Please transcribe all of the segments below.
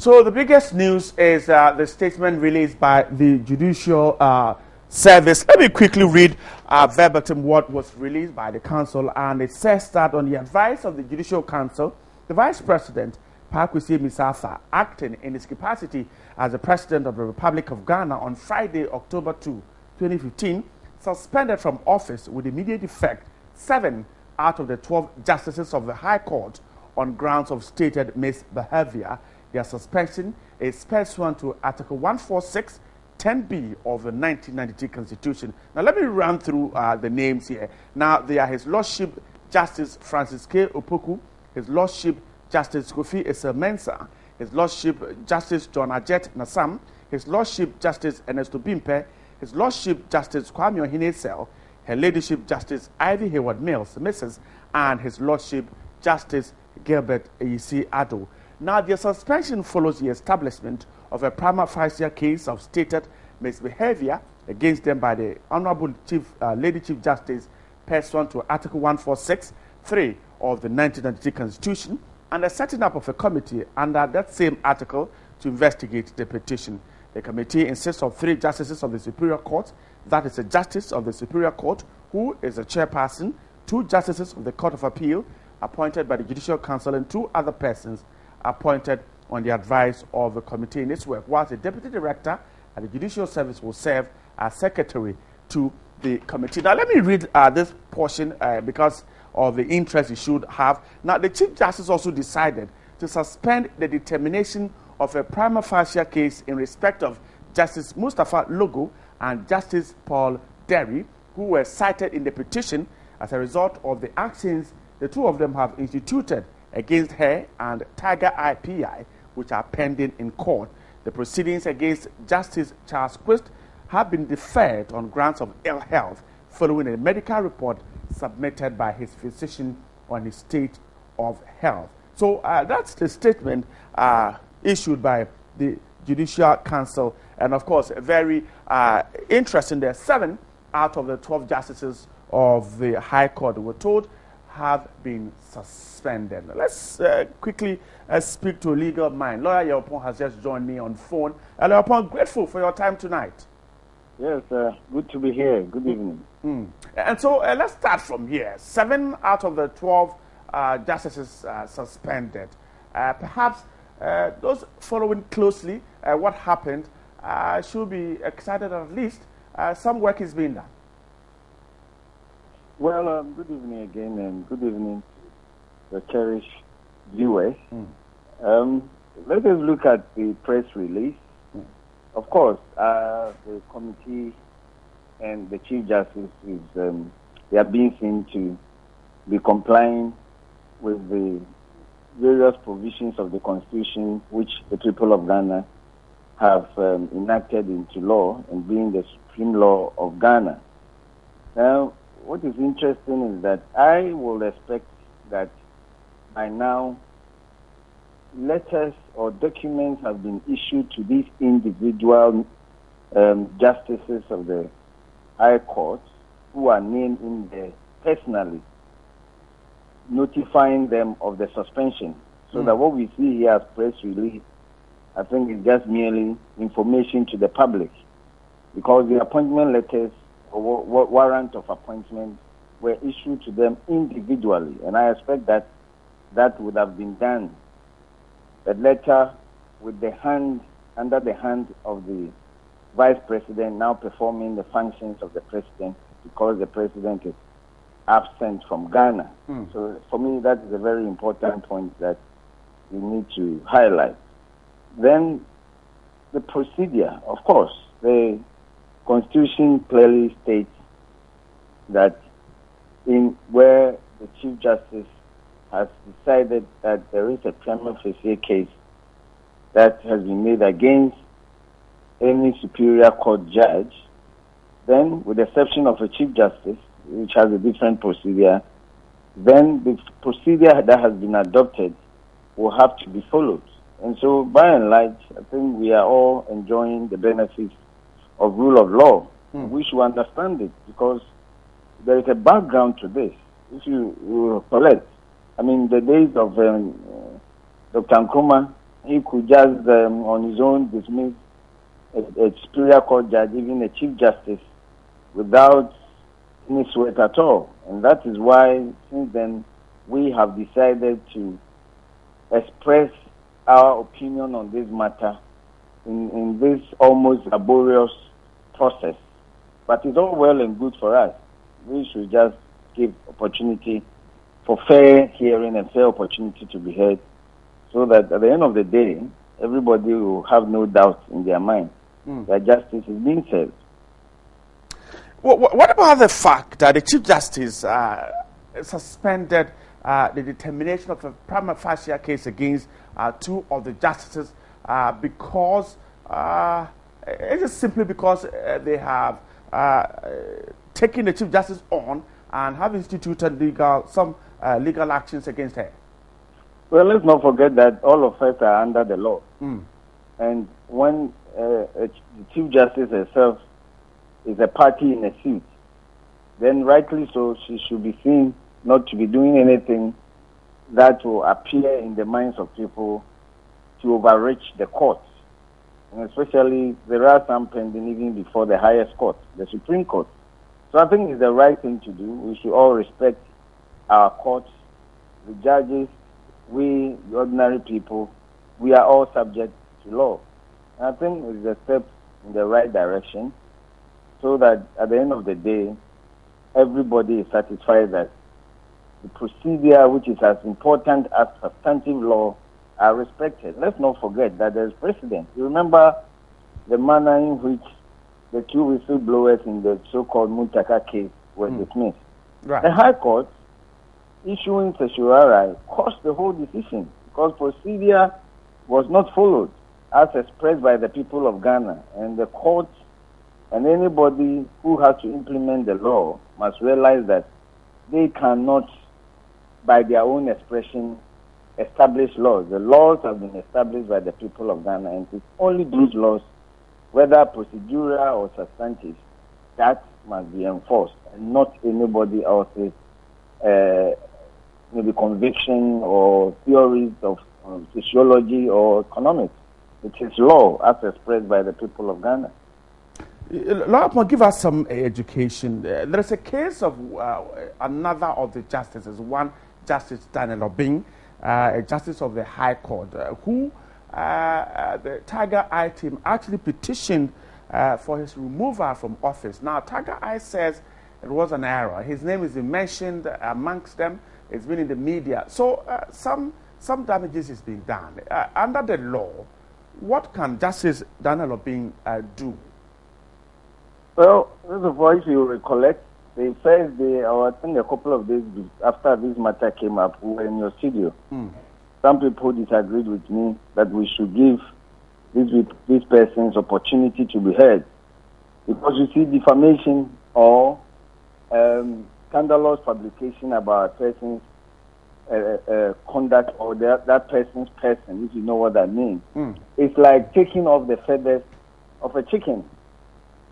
So the biggest news is the statement released by the Judicial Service. Let me quickly read verbatim what was released by the council, and it says that on the advice of the Judicial Council, the Vice President, Pakwesi Misafa, acting in his capacity as the President of the Republic of Ghana on Friday, October 2, 2015, suspended from office with immediate effect 7 out of the 12 justices of the High Court on grounds of stated misbehavior. Their suspension is pursuant to Article 146, 10B of the 1992 Constitution. Now, let me run through the names here. Now, they are His Lordship Justice Francis K. Opoku, His Lordship Justice Kofi Esa-Mensah, His Lordship Justice John Ajet Nassam, His Lordship Justice Ernesto Bimpe, His Lordship Justice Kwame Ohinesel, Her Ladyship Justice Ivy Hayward Mills, Mrs., and His Lordship Justice Gilbert Eyisi Ado. Now, their suspension follows the establishment of a prima facie case of stated misbehavior against them by the Honorable Lady Chief Justice pursuant to Article 146, 3 of the 1992 Constitution, and the setting up of a committee under that same article to investigate the petition. The committee consists of 3 justices of the Superior Court, that is a justice of the Superior Court, who is a chairperson, 2 justices of the Court of Appeal, appointed by the Judicial Council, and 2 other persons appointed on the advice of the committee in its work, whilst the Deputy Director at the Judicial Service will serve as Secretary to the committee. Now, let me read this portion because of the interest you should have. Now, the Chief Justice also decided to suspend the determination of a prima facie case in respect of Justice Mustapha Logo and Justice Paul Derry, who were cited in the petition as a result of the actions the 2 of them have instituted against her and Tiger IPI, which are pending in court. The proceedings against Justice Charles Quist have been deferred on grounds of ill health following a medical report submitted by his physician on his state of health. So that's the statement issued by the Judicial Council. And of course, very interesting. There are 7 out of the 12 justices of the High Court, were told, have been suspended. Let's quickly speak to a legal mind. Lawyer Yopon has just joined me on phone. And Yopon, grateful for your time tonight. Yes, good to be here. Good evening. And so let's start from here. 7 out of the 12 justices suspended. Perhaps those following closely what happened should be excited that at least some work is being done. Well, good evening again, and good evening to the cherished viewers. Let us look at the press release. Of course, the committee and the Chief Justice is they are being seen to be complying with the various provisions of the Constitution, which the people of Ghana have enacted into law and being the supreme law of Ghana. Now, what is interesting is that I will expect that by now letters or documents have been issued to these individual justices of the High Court who are named in there personally, notifying them of the suspension. So that what we see here as press release, I think is just merely information to the public, because the appointment letters or warrant of appointment were issued to them individually, and I expect that that would have been done. The letter with the hand, under the hand of the Vice President, now performing the functions of the President, because the President is absent from Ghana. So for me, that is a very important point that we need to highlight. Then the procedure, of course, the Constitution clearly states that in where the Chief Justice has decided that there is a prima facie case that has been made against any Superior Court judge, then with the exception of a Chief Justice, which has a different procedure, then the procedure that has been adopted will have to be followed. And so, by and large, I think we are all enjoying the benefits of rule of law. We should understand it, because there is a background to this. If you recollect, I mean, the days of Dr. Nkrumah he could just on his own dismiss a superior court judge, even a chief justice, without any sweat at all. And that is why, since then, we have decided to express our opinion on this matter in this almost laborious process. But it's all well and good for us. We should just give opportunity for fair hearing and fair opportunity to be heard, so that at the end of the day, everybody will have no doubt in their mind that justice is being served. What about the fact that the Chief Justice suspended the determination of a prima facie case against two of the justices because it is simply because they have taken the Chief Justice on and have instituted some legal actions against her? Well, let's not forget that all of us are under the law. And when the Chief Justice herself is a party in a suit, then rightly so, she should be seen not to be doing anything that will appear in the minds of people to overreach the courts. And especially, there are some pending even before the highest court, the Supreme Court. So I think it's the right thing to do. We should all respect our courts, the judges, we, the ordinary people. We are all subject to law. And I think it's a step in the right direction, so that at the end of the day, everybody is satisfied that the procedure, which is as important as substantive law, are respected. Let's not forget that there's precedent. You remember the manner in which the two whistleblowers in the so-called Muntaka case were dismissed. Right. The High Court, issuing certiorari, caused the whole decision because procedure was not followed as expressed by the people of Ghana. And the court and anybody who has to implement the law must realize that they cannot, by their own expression, establish laws. The laws have been established by the people of Ghana, and it's only those laws, whether procedural or substantive, that must be enforced, and not anybody else's maybe conviction or theories of sociology or economics. It is law as expressed by the people of Ghana. Lord, give us some education. There is a case of another of the justices, one Justice Daniel Obeng, a justice of the High Court, who the Tiger Eye team actually petitioned for his removal from office. Now, Tiger Eye says it was an error. His name is mentioned amongst them. It's been in the media. So some damages is being done. Under the law, what can Justice Daniel Obeng do? Well, first of all, if you recollect, the first day, or I think a couple of days after this matter came up, we were in your studio. Some people disagreed with me that we should give these persons opportunity to be heard. Because you see, defamation or scandalous publication about a person's conduct or that person's person, if you know what that means, it's like taking off the feathers of a chicken.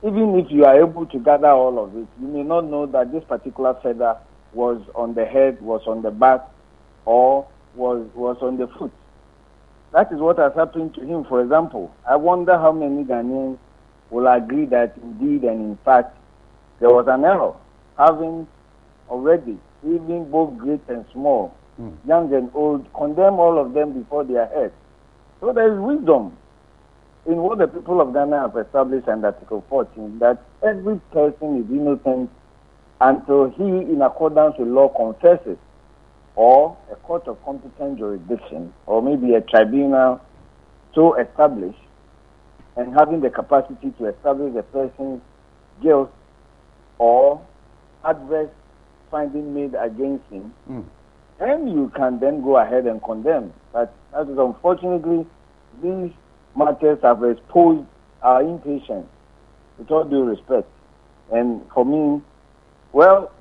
Even if you are able to gather all of it, you may not know that this particular feather was on the head, was on the back, or was on the foot. That is what has happened to him, for example. I wonder how many Ghanaians will agree that indeed and in fact there was an error, having already, even both great and small, young and old, condemn all of them before their heads. So there is wisdom in what the people of Ghana have established under Article 14, that every person is innocent until he, in accordance with law, confesses, or a court of competent jurisdiction, or maybe a tribunal so established, and having the capacity to establish the person's guilt or adverse finding made against him, and you can then go ahead and condemn. But that is unfortunately, these matters have exposed our impatience, with all due respect. And for me, well,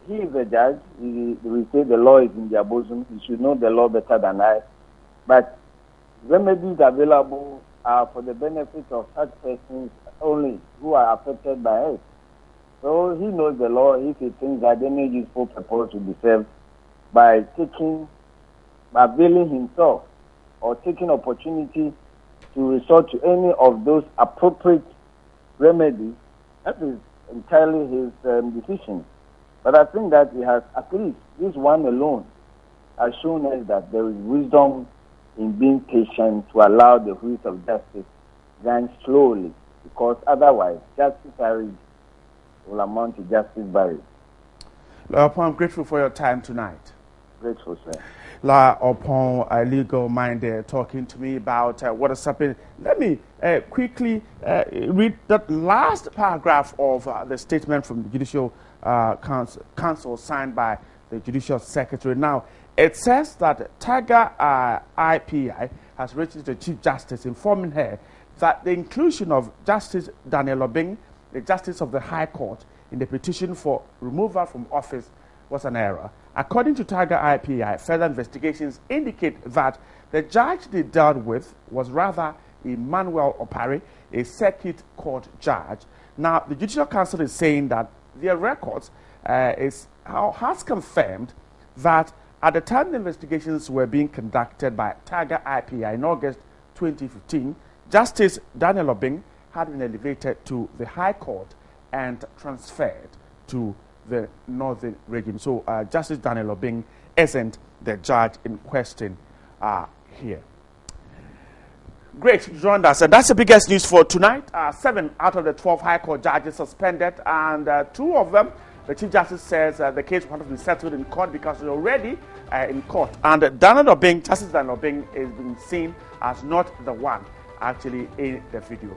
he is a judge. We say the law is in their bosom. He should know the law better than I. But remedies available are for the benefit of such persons only who are affected by it. So he knows the law if he thinks that any useful purpose will be served by availing himself or taking opportunity to resort to any of those appropriate remedies, that is entirely his decision. But I think that he has, at least this one alone, has shown us that there is wisdom in being patient to allow the wheels of justice grind slowly, because otherwise justice hurried will amount to justice buried. I'm grateful for your time tonight. Grateful, sir. Upon a legal mind talking to me about what is happening. Let me quickly read that last paragraph of the statement from the Judicial Council signed by the Judicial Secretary. Now, it says that Tiger IPI has written to the Chief Justice informing her that the inclusion of Justice Daniel Obeng, the Justice of the High Court, in the petition for removal from office was an error. According to Tiger IPI, further investigations indicate that the judge they dealt with was rather Emmanuel Opare, a circuit court judge. Now, the Judicial Council is saying that their records has confirmed that at the time the investigations were being conducted by Tiger IPI in August 2015, Justice Daniel Obeng had been elevated to the High Court and transferred to the Northern Region. So Justice Daniel Obeng isn't the judge in question here. Great, joined us. That's the biggest news for tonight. 7 out of the 12 High Court judges suspended, and 2 of them, the Chief Justice says the case will have to be settled in court because it's already in court. And Daniel Obeng, Justice Daniel Obeng, is being seen as not the one actually in the video.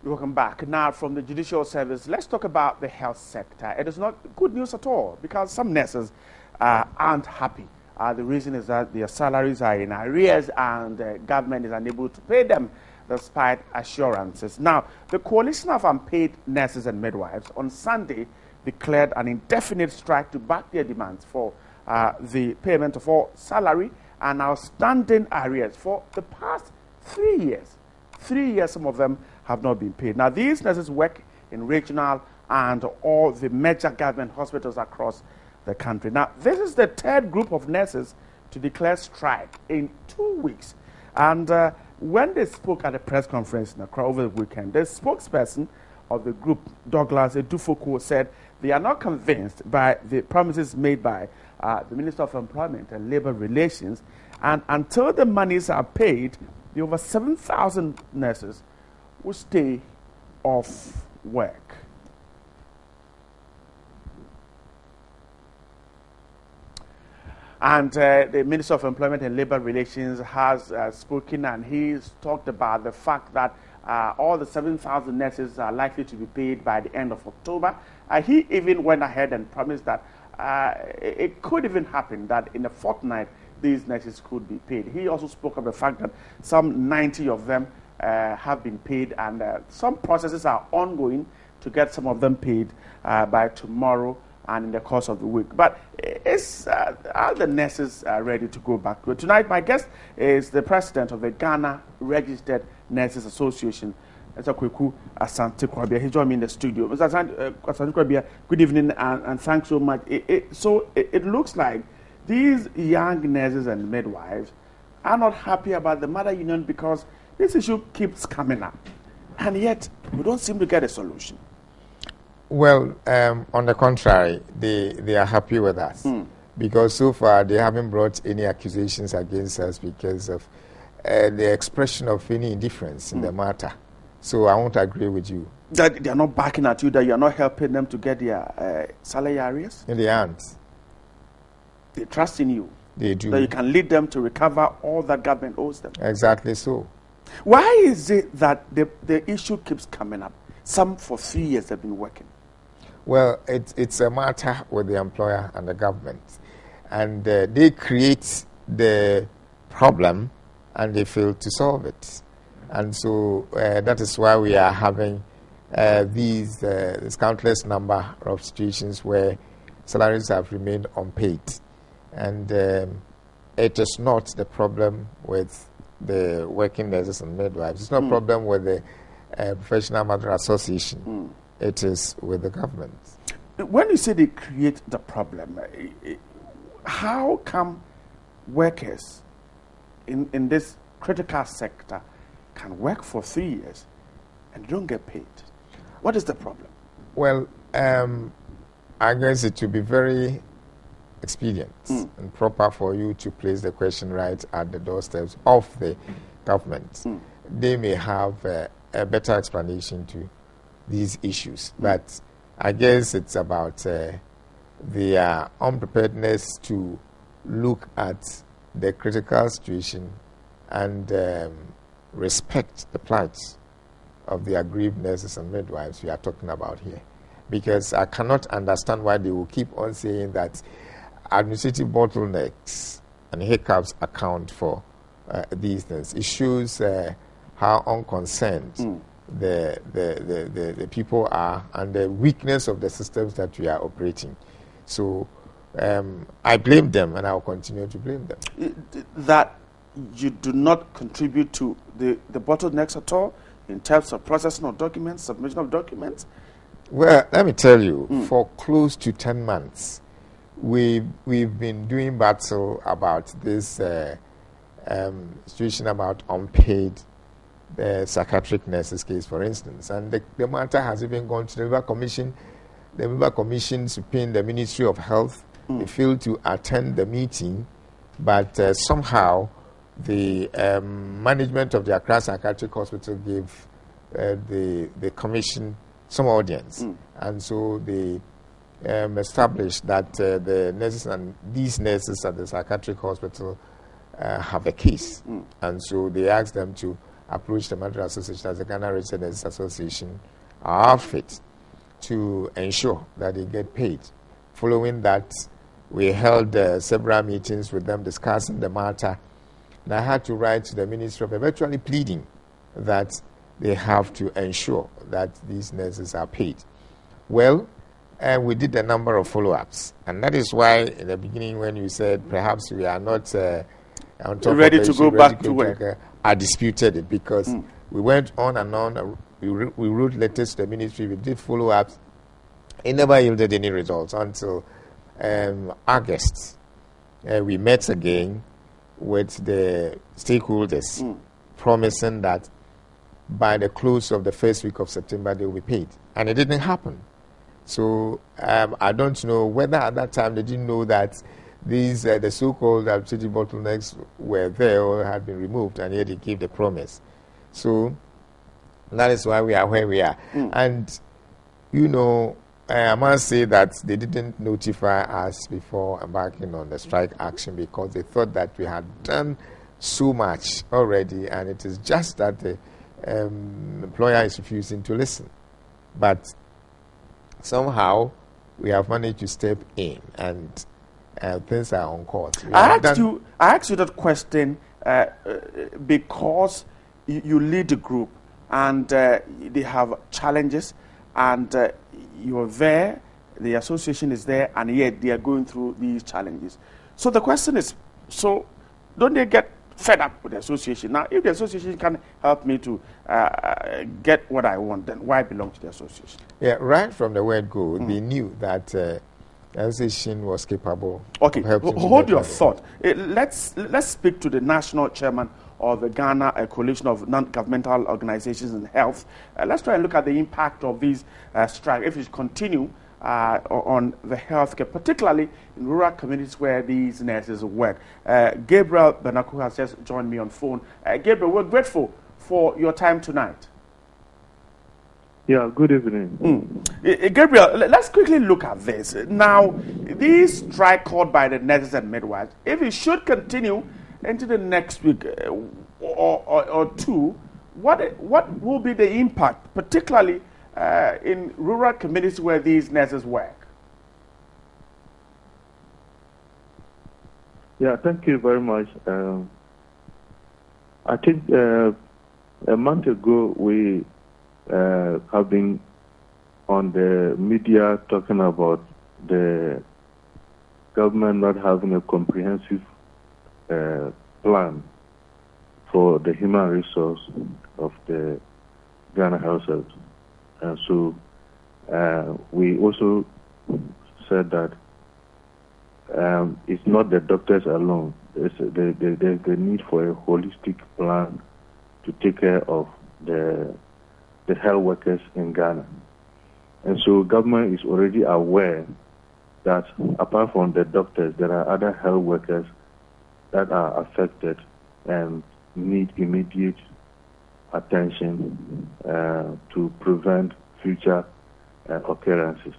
Welcome back. Now, from the Judicial Service, let's talk about the health sector. It is not good news at all because some nurses aren't happy. The reason is that their salaries are in arrears and the government is unable to pay them despite assurances. Now, the Coalition of Unpaid Nurses and Midwives on Sunday declared an indefinite strike to back their demands for the payment of all salary and outstanding arrears for the past 3 years. 3 years, some of them have not been paid. Now, these nurses work in regional and all the major government hospitals across the country. Now, this is the 3rd group of nurses to declare strike in 2 weeks. And when they spoke at a press conference in Accra over the weekend, the spokesperson of the group, Douglas Edufoko, said they are not convinced by the promises made by the Minister of Employment and Labour Relations. And until the monies are paid, the over 7,000 nurses will stay off work. And the Minister of Employment and Labour Relations has spoken, and he's talked about the fact that all the 7,000 nurses are likely to be paid by the end of October. He even went ahead and promised that it could even happen that in a fortnight these nurses could be paid. He also spoke of the fact that some 90 of them have been paid, and some processes are ongoing to get some of them paid by tomorrow and in the course of the week. But are the nurses ready to go back? But tonight, my guest is the president of the Ghana Registered Nurses Association, Mr. Kweku Asante Kwabia. He joined me in the studio. Mr. Asante Kwabia, good evening and thanks so much. So it looks like these young nurses and midwives are not happy about the mother union because this issue keeps coming up, and yet we don't seem to get a solution. Well, on the contrary, they are happy with us because so far they haven't brought any accusations against us because of the expression of any indifference in the matter. So I won't agree with you. That they are not backing at you, that you are not helping them to get their salary arrears? They aren't. They trust in you. They do. That you can lead them to recover all that government owes them. Exactly so. Why is it that the issue keeps coming up? Some for 3 years have been working. Well, it's a matter with the employer and the government. And they create the problem and they fail to solve it. And so that is why we are having this countless number of situations where salaries have remained unpaid. And it is not the problem with the working nurses and midwives. It's not a problem with the Professional Mother Association. It is with the government. When you say they create the problem, how come workers in this critical sector can work for 3 years and don't get paid? What is the problem? Well, I guess it would be very expedient and proper for you to place the question right at the doorsteps of the government. They may have a better explanation to these issues, but I guess it's about their unpreparedness to look at the critical situation and respect the plights of the aggrieved nurses and midwives we are talking about here. Because I cannot understand why they will keep on saying that administrative bottlenecks and hiccups account for these things. It shows how unconcerned the people are and the weakness of the systems that we are operating. So I blame them, and I will continue to blame them. That you do not contribute to the bottlenecks at all in terms of processing of documents, submission of documents? Well, let me tell you, for close to 10 months, we've been doing battle about this situation about unpaid psychiatric nurses case, for instance. And the matter has even gone to the River Commission. The River Commission subpoenaed the Ministry of Health. They failed to attend the meeting, but somehow the management of the Accra Psychiatric Hospital gave the commission some audience. And so they established that the nurses and these nurses at the psychiatric hospital have a case. And so they asked them to approach the Mandatory Association as the Ghana Registered Nurses Association, our outfit, to ensure that they get paid. Following that, we held several meetings with them discussing the matter. And I had to write to the Ministry of eventually pleading that they have to ensure that these nurses are paid. Well, we did a number of follow-ups. And that is why in the beginning when you said perhaps we are not on top ready of to go back to work, I disputed it because we went on and on. We wrote letters to the ministry. We did follow-ups. It never yielded any results until August. We met again with the stakeholders, promising that by the close of the first week of September they will be paid. And it didn't happen. So I don't know whether at that time they didn't know that these the so-called administrative bottlenecks were there or had been removed, and yet they gave the promise. So that is why we are where we are. And, you know, I must say that they didn't notify us before embarking on the strike action because they thought that we had done so much already, and it is just that the employer is refusing to listen. But somehow we have managed to step in, and things are on course. I asked you that question because you lead the group, and they have challenges, and you're there, the association is there, and yet they are going through these challenges. So the question is, so don't they get fed up with the association? Now, if the association can help me to get what I want, then why belong to the association? Yeah, right from the word go, they knew that the association was capable of helping. Hold your thought. Let's speak to the national chairman of the Ghana Coalition of Non-Governmental Organizations in Health. Let's try and look at the impact of these strikes, if it continue, on the healthcare, particularly in rural communities where these nurses work. Gabriel Benaku has just joined me on phone. Gabriel, we're grateful for your time tonight. Yeah, good evening. Gabriel, let's quickly look at this. Now, this strike called by the nurses and midwives, if it should continue into the next week or two, what will be the impact, particularly in rural communities where these nurses work? Yeah, thank you very much. I think a month ago we have been on the media talking about the government not having a comprehensive plan for the human resource of the Ghana Health Service. And so we also said that it's not the doctors alone there's the need for a holistic plan to take care of the health workers in Ghana. And so government is already aware that apart from the doctors, there are other health workers that are affected and need immediate attention to prevent future occurrences.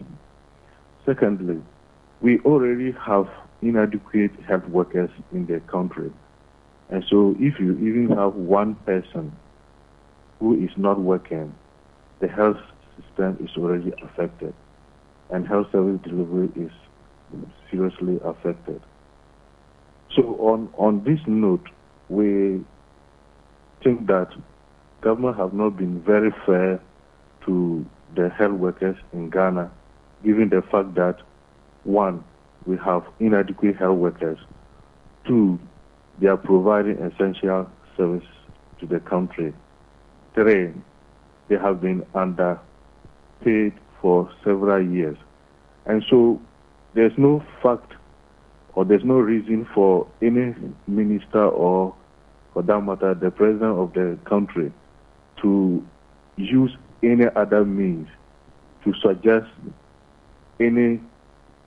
Secondly, we already have inadequate health workers in the country. And so if you even have one person who is not working, the health system is already affected, and health service delivery is seriously affected. So on this note, we think that government have not been very fair to the health workers in Ghana, given the fact that, one, we have inadequate health workers. Two, they are providing essential service to the country. Three, they have been underpaid for several years. And so there's no fact or there's no reason for any minister or, for that matter, the president of the country to use any other means to suggest any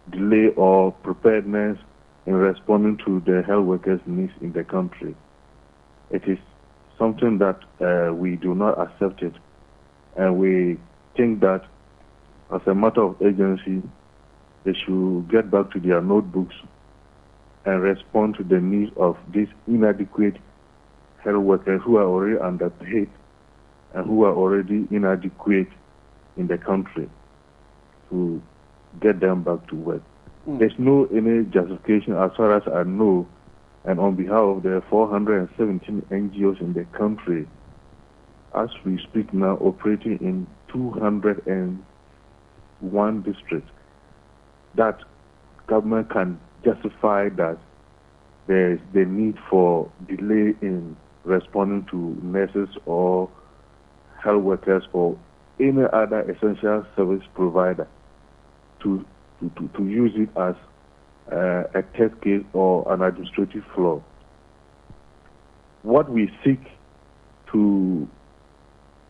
delay or preparedness in responding to the health workers' needs in the country. It is something that we do not accept it, and we think that as a matter of urgency, they should get back to their notebooks and respond to the needs of these inadequate health workers who are already underpaid and who are already inadequate in the country, to get them back to work. There's no any justification as far as I know, and on behalf of the 417 NGOs in the country, as we speak now, operating in 201 districts, that government can justify that there is the need for delay in responding to nurses or health workers or any other essential service provider to use it as a test case or an administrative flaw. What we seek to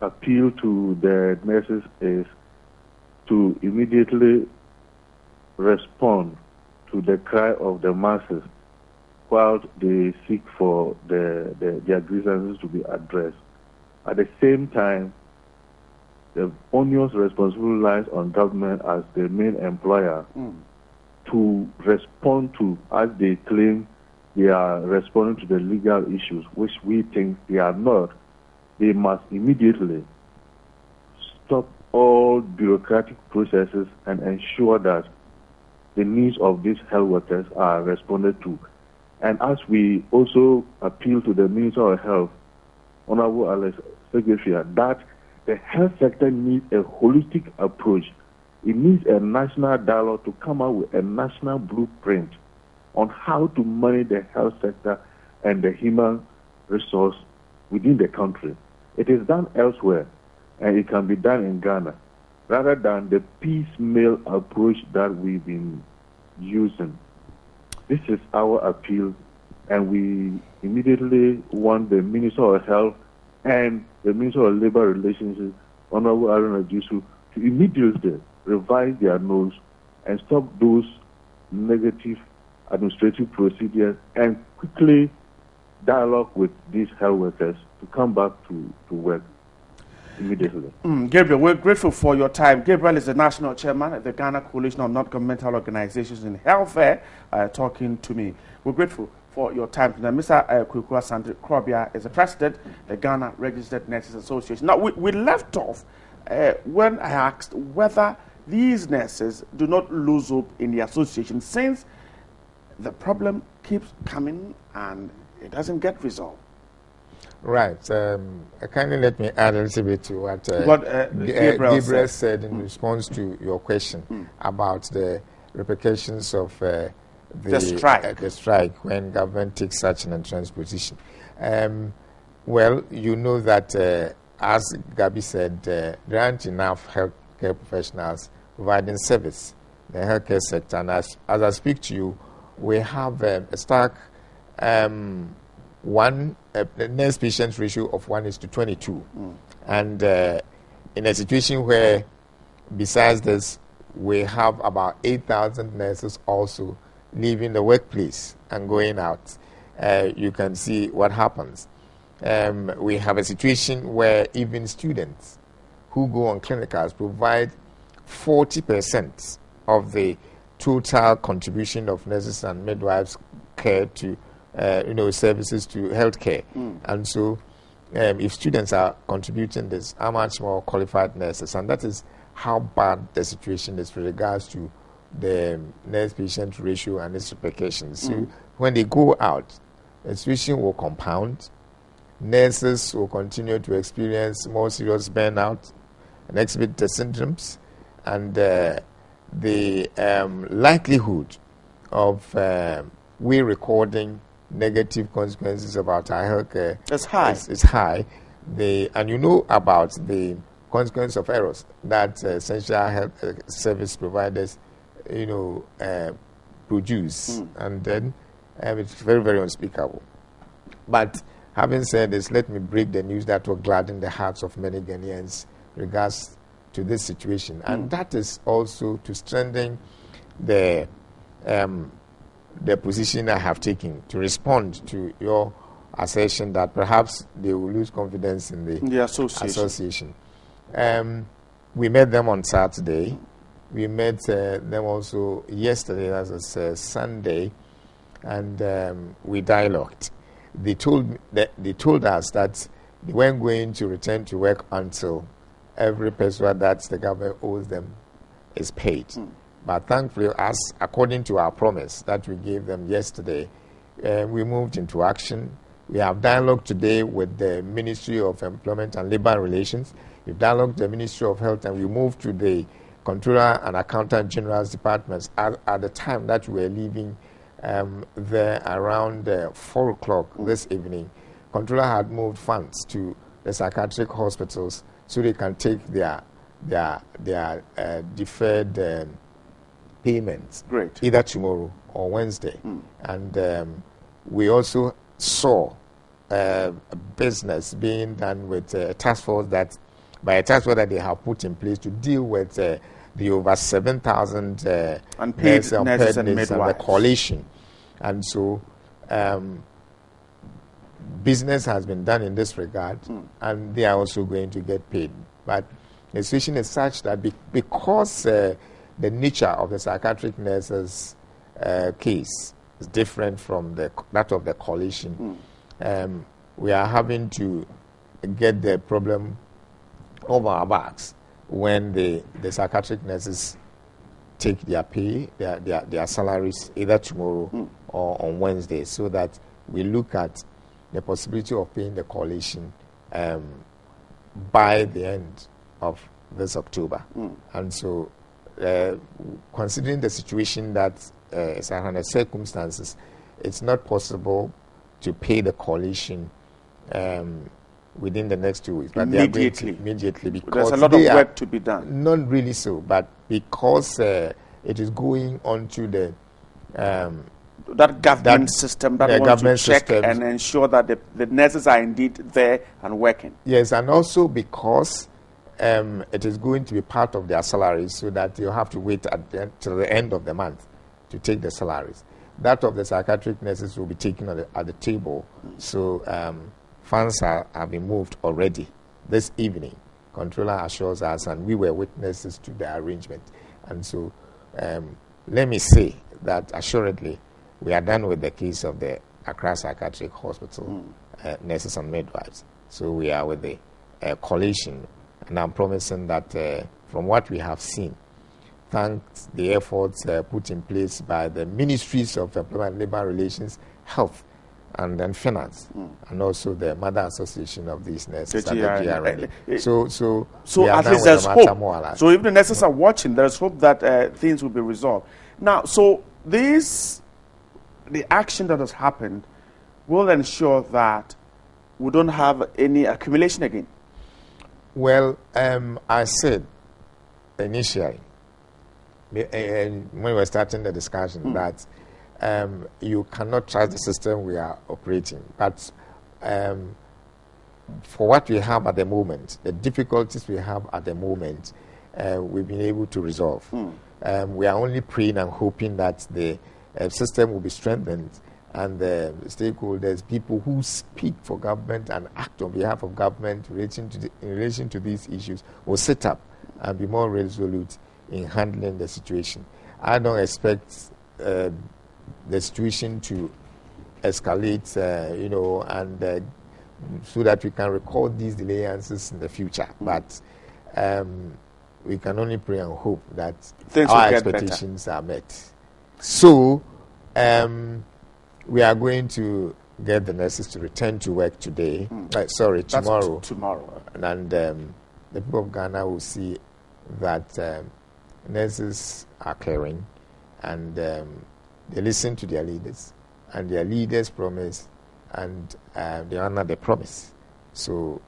appeal to the nurses is to immediately respond to the cry of the masses while they seek for their grievances to be addressed. At the same time, the onerous responsibility lies on government as the main employer to respond to, as they claim they are responding to the legal issues, which we think they are not. They must immediately stop all bureaucratic processes and ensure that the needs of these health workers are responded to. And as we also appeal to the Minister of Health, Honorable Alex Secretary, that the health sector needs a holistic approach. It needs a national dialogue to come out with a national blueprint on how to manage the health sector and the human resource within the country. It is done elsewhere, and it can be done in Ghana, rather than the piecemeal approach that we've been using. This is our appeal, and we immediately want the Minister of Health and the Minister of Labour Relations, Honorable Aaron Ajisu, to immediately revise their notes and stop those negative administrative procedures and quickly dialogue with these health workers to come back to work immediately. Gabriel, we're grateful for your time. Gabriel is the National Chairman of the Ghana Coalition of Non-Governmental Organizations in Healthcare, talking to me. We're grateful for your time tonight. Mr. Kwaku Asante Korobia is the President of the Ghana Registered Nurses Association. Now, we left off when I asked whether these nurses do not lose hope in the association, since the problem keeps coming and it doesn't get resolved. Right. Kindly let me add a little bit to what Gabriel said in response to your question about the repercussions of the strike when government takes such an entrenched position. Well, you know that, as Gabi said, there aren't enough healthcare professionals providing service in the healthcare sector. And as I speak to you, we have a stark the nurse-patient ratio of 1:22. And in a situation where, besides this, we have about 8,000 nurses also leaving the workplace and going out, you can see what happens. We have a situation where even students who go on clinicals provide 40% of the total contribution of nurses and midwives care to, services to healthcare. And so, if students are contributing this, how much more qualified nurses? And that is how bad the situation is with regards to the nurse-patient ratio and its repercussions. So, when they go out, the situation will compound. Nurses will continue to experience more serious burnout and exhibit the symptoms, and the likelihood of we recording negative consequences about our healthcare is high. And you know about the consequence of errors that essential health service providers, produce, and then it's very, very unspeakable. But having said this, let me break the news that will gladden the hearts of many Ghanaians regards to this situation, and that is also to strengthen the position I have taken to respond to your assertion that perhaps they will lose confidence in the association. We met them on Saturday. We met them also yesterday, that was Sunday, and we dialogued. They told us that they weren't going to return to work until every person that the government owes them is paid. But thankfully, according to our promise that we gave them yesterday, we moved into action. We have dialogue today with the Ministry of Employment and Labour Relations. We've dialogued with the Ministry of Health, and we moved to the Controller and Accountant General's departments at the time that we were leaving there around 4 o'clock this evening. Controller had moved funds to the psychiatric hospitals so they can take their deferred payments either tomorrow or Wednesday. And we also saw business being done with a task force that they have put in place to deal with the over 7,000 unpaid nurses and midwives and the coalition. And so business has been done in this regard, and they are also going to get paid. But the situation is such that because the nature of the psychiatric nurses case is different from that of the coalition, we are having to get the problem over our backs when the psychiatric nurses take their pay, their salaries either tomorrow or on Wednesday, so that we look at the possibility of paying the coalition by the end of this October. And so, considering the situation that is under circumstances, it's not possible to pay the coalition within the next 2 weeks. But they are going to immediately, because there's a lot of work to be done. Not really so, but because it is going on to the that government system that wants to check and ensure that the nurses are indeed there and working. Yes, and also because it is going to be part of their salaries, so that you have to wait till the end of the month to take the salaries. That of the psychiatric nurses will be taken at the table. So funds have been moved already this evening. Controller assures us, and we were witnesses to the arrangement. And so let me say that assuredly we are done with the case of the Accra Psychiatric Hospital nurses and midwives. So we are with the coalition, and I'm promising that from what we have seen, thanks the efforts put in place by the Ministries of Employment and Labour Relations, Health, and then Finance, and also the Mother Association of these nurses and the GRN. So at least there's hope. So if the nurses are watching, there's hope that things will be resolved. Now, so the action that has happened will ensure that we don't have any accumulation again. Well, I said initially, when we were starting the discussion, that you cannot trust the system we are operating. But for what we have at the moment, the difficulties we have at the moment, we've been able to resolve. We are only praying and hoping that the system will be strengthened, and the stakeholders, people who speak for government and act on behalf of government in relation to these issues, will sit up and be more resolute in handling the situation. I don't expect the situation to escalate, and so that we can record these delayances in the future. But we can only pray and hope that our expectations are met. So we are going to get the nurses to return to work today. Tomorrow. Tomorrow. And the people of Ghana will see that nurses are caring, and they listen to their leaders, and their leaders promise, and they honor the promise. So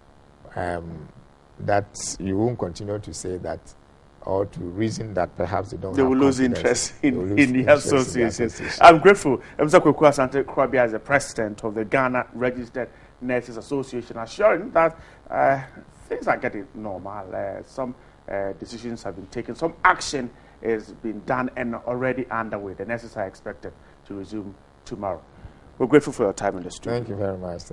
that you won't continue to say that, or to reason that perhaps they will lose interest in the association. I'm grateful. Mr. Kwaku Asante Kwabia is the president of the Ghana Registered Nurses Association, assuring that things are getting normal. Some decisions have been taken. Some action is being done and already underway. The nurses are expected to resume tomorrow. We're grateful for your time in the studio. Thank you very much.